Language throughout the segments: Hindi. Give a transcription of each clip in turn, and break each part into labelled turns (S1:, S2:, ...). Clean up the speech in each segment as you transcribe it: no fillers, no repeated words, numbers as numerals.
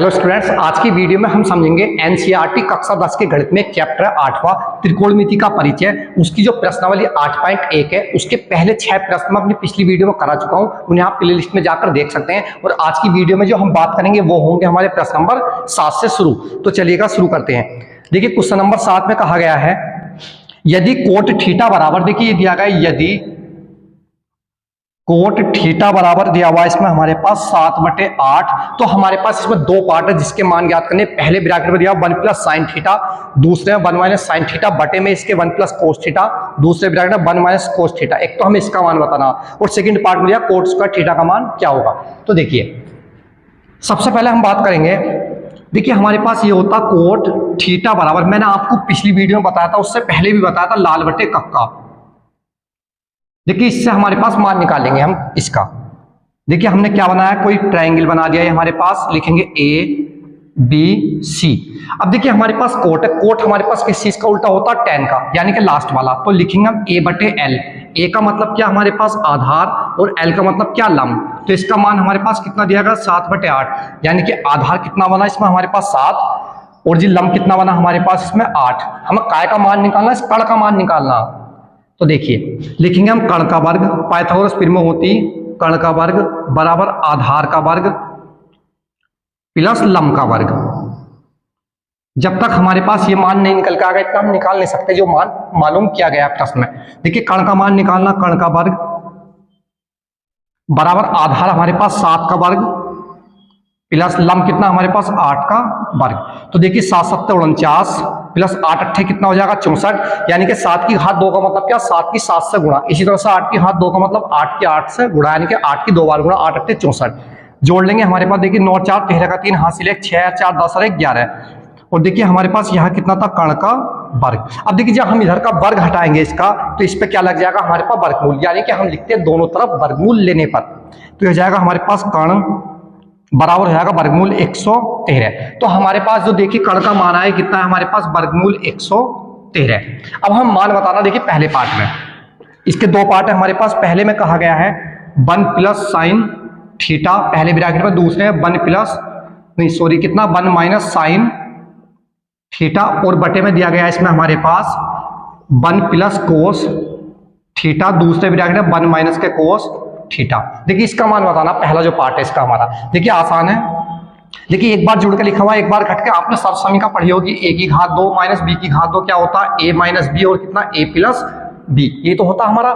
S1: हेलो स्टूडेंट्स, आज की वीडियो में हम समझेंगे एनसीईआरटी कक्षा 10 के गणित में चैप्टर 8वां त्रिकोणमिति का परिचय। उसकी जो प्रश्नावली 8.1 है उसके पहले 6 प्रश्न मैं अपनी पिछली वीडियो में करा चुका हूं, उन्हें आप प्लेलिस्ट में जाकर देख सकते हैं। और आज की वीडियो में जो हम बात करेंगे वो होंगे हमारे प्रश्न नंबर 7 से शुरू। तो चलिएगा शुरू करते हैं। देखिए क्वेश्चन नंबर 7 में कहा गया है यदि कोट थीटा बराबर, देखिए ये दिया गया यदि कोट थीटा बराबर दिया हुआ इसमें हमारे पास 7/8। तो हमारे पास इसमें दो पार्ट है जिसके मान ज्ञात करने। पहले ब्रैकेट में दिया 1 प्लस साइन थीटा, दूसरे में 1 माइनस साइन थीटा, बटे में इसके 1 प्लस कोस थीटा, दूसरे ब्रैकेट में 1 माइनस कोस थीटा। एक तो हमें इसका मान बताना और सेकंड पार्ट में दिया कोट स्क्वायर थीटा का मान क्या होगा। तो देखिए सबसे पहले हम बात करेंगे, देखिए हमारे पास ये होता कोट थीटा बराबर, मैंने आपको पिछली वीडियो में बताया था, उससे पहले भी बताया था, लाल बटे कक्का। देखिए इससे हमारे पास मान निकालेंगे हम इसका। देखिए हमने क्या बनाया, कोई ट्रायंगल बना दिया है हमारे पास, लिखेंगे ए बी सी। अब देखिए हमारे पास कोट है, कोट हमारे पास किस चीज का उल्टा होता है, tan का, यानी कि लास्ट वाला। तो लिखेंगे हम a बटे एल। ए का मतलब क्या हमारे पास आधार और एल का मतलब क्या लंब। तो इसका मान हमारे पास कितना दिया गया 7/8, यानी कि आधार कितना बना इसमें हमारे पास 7 और जी लंब कितना बना हमारे पास इसमें 8। हमें काय का मान निकालना, इस कण का मान निकालना। तो देखिए लिखेंगे हम कण का वर्ग, पाइथागोरस प्रमेय होती कण का वर्ग बराबर आधार का वर्ग प्लस लंब का वर्ग। जब तक हमारे पास ये मान नहीं निकल के आ गया इतना हम निकाल नहीं सकते जो मान मालूम किया गया है प्रश्न में। देखिए कण का मान निकालना, कण का वर्ग बराबर आधार हमारे पास 7 का वर्ग प्लस लंब कितना हमारे पास 8 का वर्ग। तो देखिए 7 7 49 प्लस 8 8 कितना हो जाएगा 64, यानी कि 7 की घात 2 का मतलब क्या 7 की 7 से गुणा। इसी तरह से 8 की घात 2 का मतलब 8 की 8 से गुणा, यानी कि 8 की 2 बार गुणा, 8 8 64। जोड़ लेंगे हमारे पास, देखिए 9 4 13 का 3 हासिल 1 6 4 10 और 1 11। और देखिए हमारे पास यहाँ कितना था कण का वर्ग। अब देखिए जब हम इधर का वर्ग हटाएंगे इसका तो इस पे क्या लग जाएगा हमारे पास वर्गमूल, यानी कि हम लिखते हैं दोनों तरफ वर्गमूल लेने पर। तो हो जाएगा हमारे पास कण बराबर हो जाएगा वर्गमूल 113। तो हमारे पास जो देखिए कण का मान है कितना है हमारे पास वर्गमूल 113। अब हम मान बताना, देखिए पहले पार्ट में, इसके दो पार्ट है हमारे पास। पहले में कहा गया है 1 प्लस साइन थीटा पहले ब्रैकेट में, दूसरे में 1 प्लस नहीं सॉरी कितना 1 माइनस साइन थीटा, और बटे में दिया गया है इसमें हमारे पास 1 प्लस कोस थीटा, दूसरे ब्रैकेट में 1 माइनस के कोस थीटा। देखिए इसका मान बताना, पहला जो पार्ट है इसका हमारा। देखिए आसान है, देखिए एक बार जुड़ के लिखा हुआ है, एक बार घट के। आपने सर्वसमीका पढ़ी होगी, a की घात 2 माइनस b की घात 2 क्या होता है a माइनस बी, और कितना a प्लस b, ये तो होता हमारा।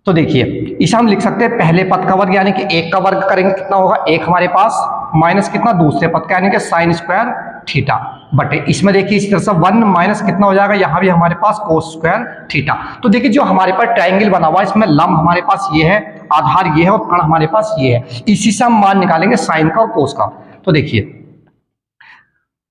S1: तो देखिए इसे हम लिख सकते हैं पहले पद का वर्ग, यानी कि 1 का वर्ग करेंगे कितना होगा 1 हमारे पास, माइनस कितना दूसरे पद का, यानी कि साइन स्क्वायर थीटा, बटे इसमें देखिए इस तरह से 1 माइनस कितना हो जाएगा यहाँ भी हमारे पास कोस स्क्वायर थीटा। तो देखिए जो हमारे पास ट्रायंगल बना हुआ है इसमें लंब हमारे पास ये है, आधार ये है और कण हमारे पास ये है। इसी से हम मान निकालेंगे साइन का और कोस का। तो देखिए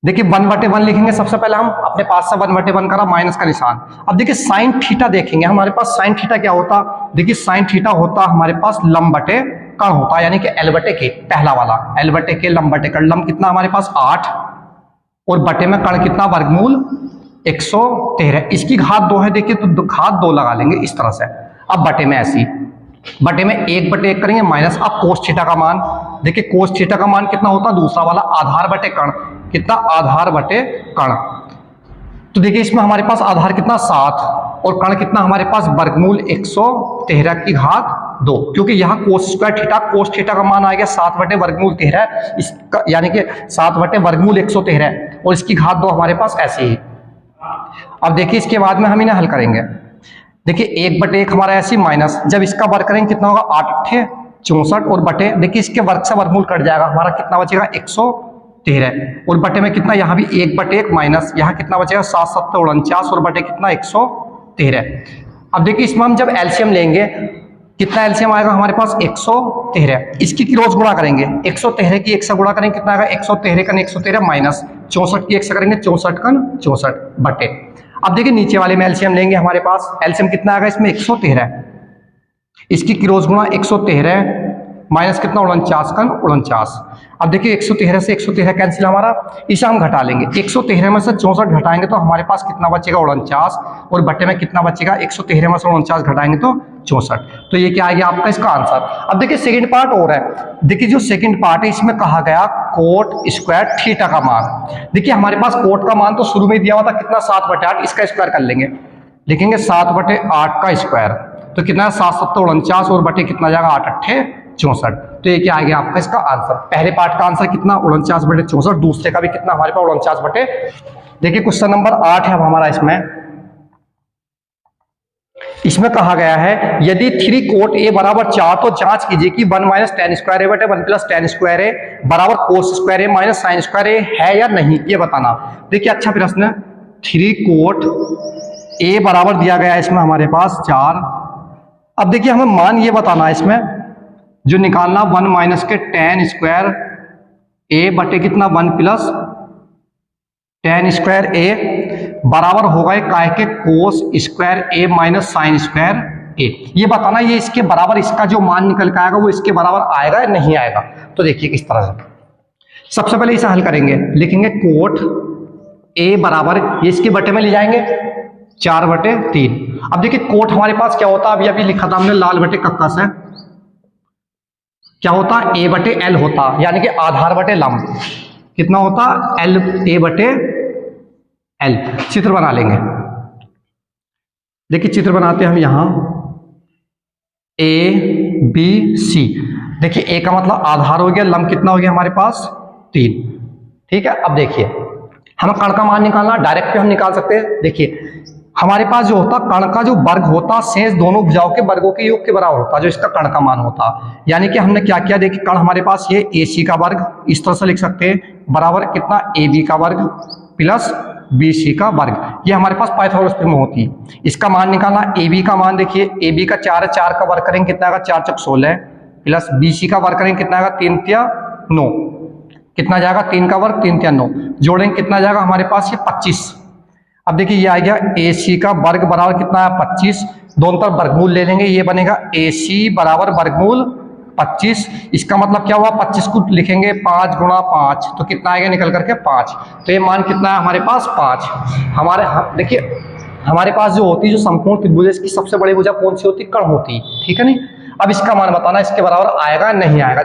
S1: 1/1 लिखेंगे सबसे पहले हम, अपने पास से 1/1 करा, माइनस का निशान। अब देखिए साइन थीटा देखेंगे हमारे पास, साइन थीटा क्या होता, देखिए साइन थीटा होता हमारे पास लंब बटे कण होता, यानी कि एल बटे के, पहला वाला एल बटे के लंब बटे कण। लंब कितना हमारे पास 8 और बटे में कण कितना वर्गमूल 113। इसकी घात 2 है, देखिए तो घात 2 लगा लेंगे इस तरह से। अब बटे में ऐसी, बटे में 1/1 करेंगे माइनस। अब कोस थीटा का मान, देखिए कोस थीटा का मान कितना होता दूसरा वाला आधार बटे कण, कितना आधार बटे कण। तो देखिए इसमें हमारे पास आधार कितना 7 और कण कितना हमारे पास वर्गमूल 113 की घात 2, क्योंकि यहाँ cos square theta, cos theta का मान आ गया 7 बटे वर्गमूल 13, इसका यानी कि 7 बटे वर्गमूल 113 और इसकी घात 2 हमारे पास ऐसे ही। अब देखिए इसके बाद में हम इन्हें हल करेंगे। देखिए 1/1 हमारा ऐसी माइनस, जब इसका वर्ग करेंगे कितना होगा 8 8 64 और बटे, देखिए इसके वर्ग से वर्गमूल कट जाएगा, हमारा कितना बचेगा 113 और बटे में कितना यहाँ भी 1/1 माइनस, यहाँ कितना बचेगा 7 7 49 और बटे कितना 113। अब देखिए इसमें हम जब एलसीएम लेंगे कितना एलसीएम आएगा हमारे पास 113। इसकी क्रॉस गुणा करेंगे, 113 की 1 से गुणा करेंगे कितना आएगा 113 का 113 माइनस 64 की 1 से करेंगे 64 का 64 बटे। अब देखिए नीचे वाले में एलसीएम लेंगे, हमारे पास एलसीएम कितना आएगा इसमें 113, इसकी क्रॉस गुणा 113 माइनस कितना 49 का 49। अब देखिए 113 से 113 कैंसिल हमारा, इसे हम घटा लेंगे। 113 में से 64 घटाएंगे तो हमारे पास कितना बचेगा 49, और बटे में कितना बचेगा 113 में से 49 घटाएंगे तो 64। तो ये क्या आ गया आपका इसका आंसर। अब देखिए सेकंड पार्ट और है। देखिए जो सेकंड पार्ट है इसमें कहा गया कोट स्क्वायर थीटा का मान। देखिए हमारे पास कोट का मान तो शुरू में दिया हुआ था कितना 7/8, इसका स्क्वायर कर लेंगे, लिखेंगे 7/8 का स्क्वायर, तो कितना 7 7 49 और बटे कितना जाएगा 8 8 64। तो ये क्या आ गया आपका इसका आंसर। पहले पार्ट का आंसर कितना 49/64, दूसरे का भी कितना हमारे पास 49 देखिए क्वेश्चन नंबर 8 है अब हमारा। इसमें कहा गया है यदि 3 कोट ए बराबर 4 तो जांच कीजिए कि 1 माइनस टेन स्क्वायर ए बटे 1 प्लस टेन स्क्वायर ए बराबर कोस स्क्वायर ए माइनस साइन स्क्वायर ए है या नहीं, ये बताना। देखिए अच्छा प्रश्न, 3 कोट ए बराबर दिया गया है इसमें हमारे पास 4। अब देखिए हमें मान ये बताना है इसमें जो निकालना 1 माइनस के टेन स्क्वायर ए बटे कितना 1 प्लस टेन स्क्वायर ए बराबर होगा काय के कोस स्क्वायर ए माइनस साइन स्क्वायर ए। ये बताना ये इसके बराबर, इसका जो मान निकल के आएगा वो इसके बराबर आएगा या नहीं आएगा। तो देखिए किस तरह से सबसे पहले इसे हल करेंगे, लिखेंगे कोट ए बराबर, ये इसके बटे में ले जाएंगे 4/3। अब देखिए कोट हमारे पास क्या होता है, अभी लिखा था हमने लाल बटे कक्का से, क्या होता ए बटे एल होता, यानी कि आधार बटे लंब कितना होता एल, ए बटे एल। चित्र बना लेंगे, देखिए चित्र बनाते हैं हम यहां ए बी सी। देखिए ए का मतलब आधार हो गया, लंब कितना हो गया हमारे पास 3, ठीक है। अब देखिए हमें कण का मान निकालना, डायरेक्ट पे हम निकाल सकते हैं। देखिए हमारे पास जो होता कण का जो वर्ग होता शेष दोनों भुजाओं के वर्गों के योग के बराबर होता, जो इसका कण का मान होता। यानी कि हमने क्या किया, देखिए कण हमारे पास ये ए सी का वर्ग इस तरह से लिख सकते हैं बराबर कितना ए बी का वर्ग प्लस बी सी का वर्ग, ये हमारे पास पाइथागोरस थ्योरम में होती। इसका मान निकालना, ए बी का मान देखिए ए बी का 4 है, 4 का वर्ग करेंगे कितना आएगा 4 चौक 16 प्लस बी सी का वर्ग करेंगे कितना आएगा 3 तिया 9, कितना जाएगा 3 का वर्ग 3 तिया 9, जोड़ेंगे कितना जाएगा हमारे पास ये 25। अब देखिए ये आ गया ए सी का वर्ग बराबर कितना है 25, दोनों तरफ वर्गमूल ले लेंगे, ये बनेगा ए सी बराबर वर्गमूल 25। इसका मतलब क्या हुआ 25 को लिखेंगे 5 गुणा 5 तो कितना आएगा निकल करके 5। तो ये मान कितना है हमारे पास 5। हमारे देखिए हमारे पास जो होती है जो संपूर्ण त्रिभुज इसकी सबसे बड़ी भुजा कौन सी होती, कर्ण होती, ठीक है नहीं। अब इसका मान बताना इसके बराबर आएगा नहीं आएगा।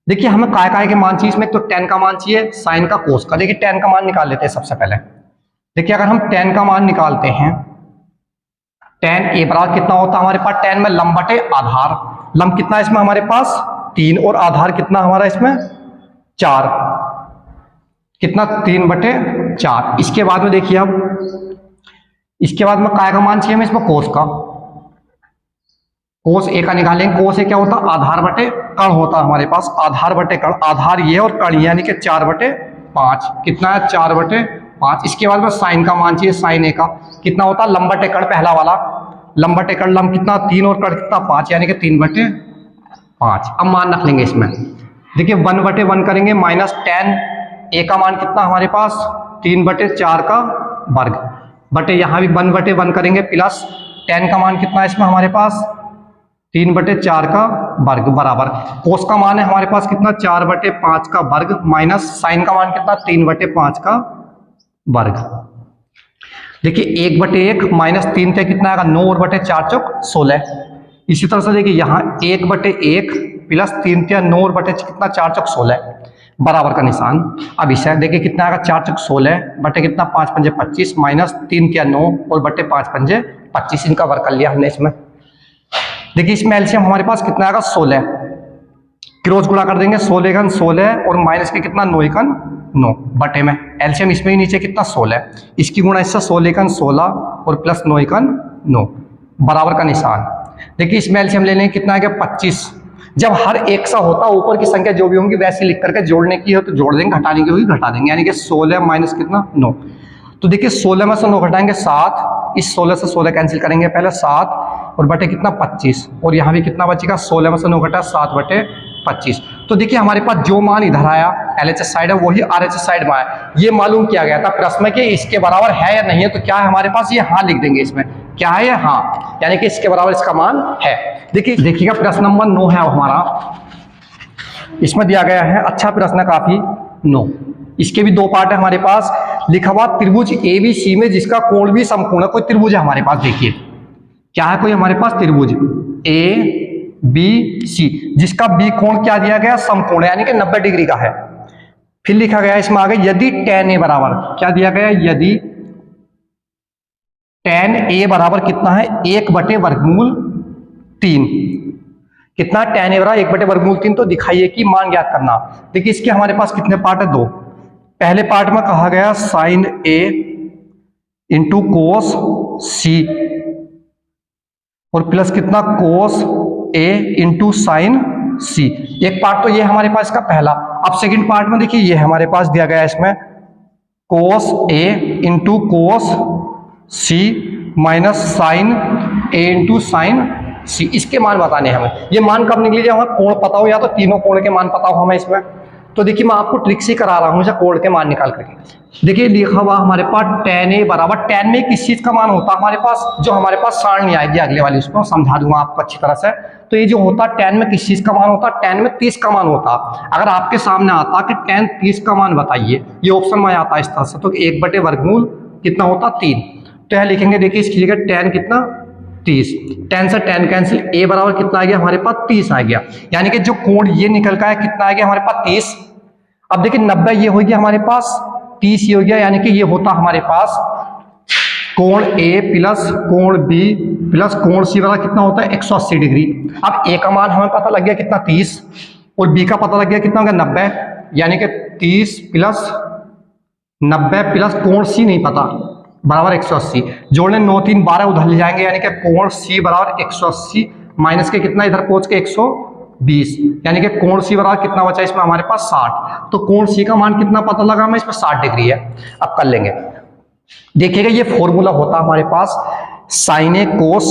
S1: देखिए हमें काय के मान चाहिए इसमें, तो tan का मान चाहिए, साइन का, कोस का। देखिए tan का मान निकाल लेते हैं सबसे पहले। देखिए अगर हम tan का मान निकालते हैं, tan ए बराबर कितना होता है हमारे पास, tan में लंब बटे आधार, लंब कितना है इसमें हमारे पास 3 और आधार कितना हमारा इसमें 4, कितना 3/4। इसके बाद में देखिए अब इसके बाद में काय का मान चाहिए हमें इसमें, कोस का, कोस ए का निकालेंगे। कोस ए क्या होता है आधार बटे कर्ण होता है हमारे पास, आधार बटे कर्ण, आधार ये और कर्ण यानी कि 4/5, कितना है 4/5। इसके बाद में साइन का मान चाहिए, साइन ए का कितना होता है लंब बटे कर्ण, पहला वाला लंब बटे कर्ण, लंब कितना 3 और कर्ण कितना 5 यानी कि 3/5। अब मान रख लेंगे इसमें, देखिए 1/1 करेंगे माइनस tan ए का मान कितना हमारे पास 3/4 का वर्ग बटे यहाँ भी 1/1 करेंगे प्लस tan का मान कितना है इसमें हमारे पास 3/4 का वर्ग बराबर कोस का मान है हमारे पास कितना 4/5 का वर्ग माइनस साइन का मान कितना 3/5 का वर्ग। देखिए 1/1 माइनस 3 थे कितना आएगा 9 और बटे 4 चौक 16। इसी तरह से देखिए यहाँ 1/1 प्लस 3 थे 9 और बटे कितना 4 चौक 16 बराबर का निशान। अब इसे देखिए कितना आएगा 4 चौक 16 बटे कितना 5 पंजे 25 माइनस 3 थे 9 और बटे 5 पंजे 25, इनका वर्ग कर लिया हमने इसमें। देखिए इसमें एलसीएम हमारे पास कितना आएगा 16, क्रॉस गुणा कर देंगे 16 घन 16 और माइनस के कितना 9 घन 9 बटे में एलसीएम इसमें ही नीचे कितना 16, इसकी गुणा इससे 16 घन 16 और प्लस 9 घन 9 बराबर का निशान। देखिए इसमें एलसीएम ले लेंगे कितना आ गया 25। जब हर एक सा होता ऊपर की संख्या जो भी होंगी वैसे लिख करके जोड़ने की हो तो जोड़ देंगे, घटाने की होगी घटा देंगे, यानी कि 16 माइनस कितना 9। तो देखिए 16 में से 9 घटाएंगे 7, इस 16 से 16 कैंसिल करेंगे पहले 7 और बटे कितना 25 और यहाँ भी कितना बचेगा 16 में से 9 घटा 7/25। तो देखिए हमारे पास जो मान इधर आया LHS साइड है वही RHS साइड में आया। ये मालूम किया गया था प्रश्न में कि इसके बराबर है या नहीं है, तो क्या है हमारे पास ये हाँ लिख देंगे इसमें, क्या है ये हाँ। यानी कि इसके बराबर इसका मान है। देखिएगा प्रश्न नंबर 9 है हमारा, इसमें दिया गया है, अच्छा प्रश्न है काफी 9। इसके भी दो पार्ट है हमारे पास। लिखा हुआ त्रिभुज ABC में जिसका कोण भी समकोण है, कोई त्रिभुज है हमारे पास, देखिए क्या है, कोई हमारे पास त्रिभुज ABC जिसका बी कोण क्या दिया गया, समकोण है, यानी कि 90 डिग्री का है। फिर लिखा गया इसमें आगे यदि tan A बराबर, क्या दिया गया, यदि tan A बराबर कितना है, 1/√3। कितना tan A बराबर 1/√3, तो दिखाइए कि मान ज्ञात करना। देखिए इसके हमारे पास कितने पार्ट है, 2। पहले पार्ट में कहा गया sin A into cos C और प्लस कितना cos A into sin C। एक पार्ट तो ये हमारे पास इसका पहला। अब सेकंड पार्ट में देखिए ये हमारे पास दिया गया है इसमें cos A into cos C minus sin A into sin C। इसके मान बताने हमें। ये मान कब निकले, जब हमें कोण पता हो, या तो तीनों कोण के मान पता हो हमें इसमें। तो देखिए मैं आपको ट्रिक से करा रहा हूं, कोण के मान निकाल करके। देखिए लिखा हुआ हमारे पास tan A बराबर, tan में किस चीज का मान होता है हमारे पास, जो हमारे पास सारणी आएगी अगले वाली, उसको समझा दूंगा आपको अच्छी तरह से। तो ये जो होता है tan में किस चीज का मान होता है, tan में 30 का मान होता। अगर आपके सामने आता कि tan 30 का मान बताइए, ये ऑप्शन में आता है इस तरह से, तो 1/वर्गमूल कितना होता, 3। तो यह लिखेंगे, देखिए इसकी जगह tan कितना, 30। tan से tan कैंसिल, A बराबर कितना आ गया हमारे पास, 30 आ गया। यानी कि जो कोण ये निकल का है कितना आ गया हमारे पास, 30। अब देखिए 90 ये हो गया हमारे पास, 30 ये हो गया, यानी कि ये होता हमारे पास कोण A प्लस कोण B प्लस कोण C वाला कितना होता है, 180 डिग्री। अब A का मान हमें पता लग गया कितना, 30, और B का पता लग गया कितना हो गया, 90, यानी कि 30 प्लस 90 प्लस कोण C नहीं पता बराबर 180। जोड़ने 9 3 12 उधर ले जाएंगे, यानी कि कोण C बराबर 180 माइनस के कितना इधर पहुंच के 120, यानी कि कोण C बराबर कितना बचा इसमें हमारे पास, 60। तो कोण C का मान कितना पता लगा हमें, इसमें 60 डिग्री है। अब कर लेंगे, देखिएगा ये फॉर्मूला होता हमारे पास sin A cos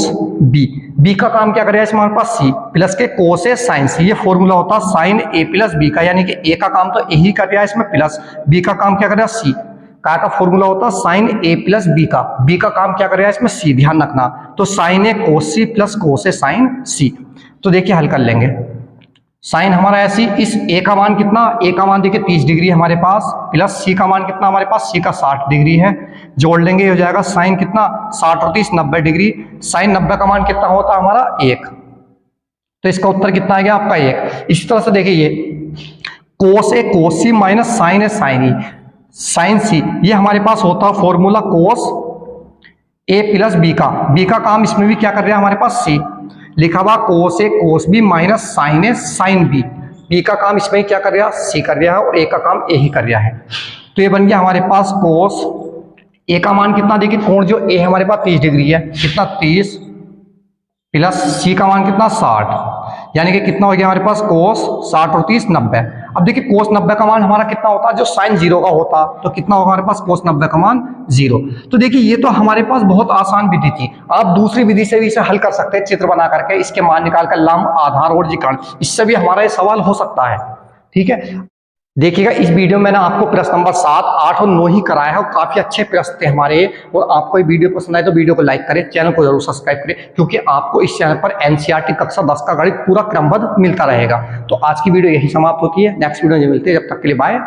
S1: B। B का काम क्या करेगा इसमें हमारे पास, C प्लस के cos A sin C। ये फॉर्मूला होता है sin A प्लस B का, यानी कि A का काम तो A ही कर रहा है इसमें, प्लस B का काम क्या करेगा, C का फॉर्मूला होता है sin A प्लस B का। B का काम क्या करेगा इसमें, C, ध्यान रखना। तो sin A cos C plus cos A sin C। तो देखिए हल कर लेंगे। साइन हमारा ऐसी, इस A का मान कितना, A का मान देखिए 30 डिग्री हमारे पास, प्लस C का मान कितना हमारे पास, C का 60 डिग्री है। जोड़ लेंगे, हो जाएगा साइन कितना, 60 और 30 90 डिग्री। साइन 90 का मान कितना होता है हमारा, 1। तो इसका उत्तर कितना आ गया आपका, 1। इसी तरह से देखिए ये cos A cos C minus sin A sin E sin C, ये हमारे पास होता है formula cos A plus B का काम इसमें भी क्या कर रहा है हमारे पास, C। लिखा हुआ cos A cos B minus sin A sin B। B का काम इसमें क्या कर रहा है, C कर रहा है, और A का काम A ही कर रहा है। तो ये बन गया हमारे पास cos A का मान कितना, देखिए कोण जो A हमारे पास 30 डिग्री है, कितना 30 प्लस C का मान कितना 60, यानी कि कितना हो गया हमारे पास cos 60 और 30 90। अब देखिए cos 90 का मान हमारा कितना होता है, जो sin 0 का होता, तो कितना होगा हमारे पास cos 90 का मान 0। तो देखिए ये तो हमारे पास बहुत आसान विधि थी। आप दूसरी विधि से भी इसे हल कर सकते हैं, चित्र बना करके इसके मान निकाल कर, लंब आधार और जीकरण, इससे भी हमारा ये सवाल हो सकता है। ठीक है, देखिएगा इस वीडियो में मैंने आपको प्रश्न नंबर 7, 8 और 9 ही कराया है, और काफी अच्छे प्रश्न थे हमारे। और आपको ये वीडियो पसंद आए तो वीडियो को लाइक करें, चैनल को जरूर सब्सक्राइब करें, क्योंकि आपको इस चैनल पर एनसीईआरटी कक्षा 10 का गणित पूरा क्रमबद्ध मिलता रहेगा। तो आज की वीडियो यही समाप्त होती है, नेक्स्ट वीडियो में मिलते हैं, जब तक के लिए बाय।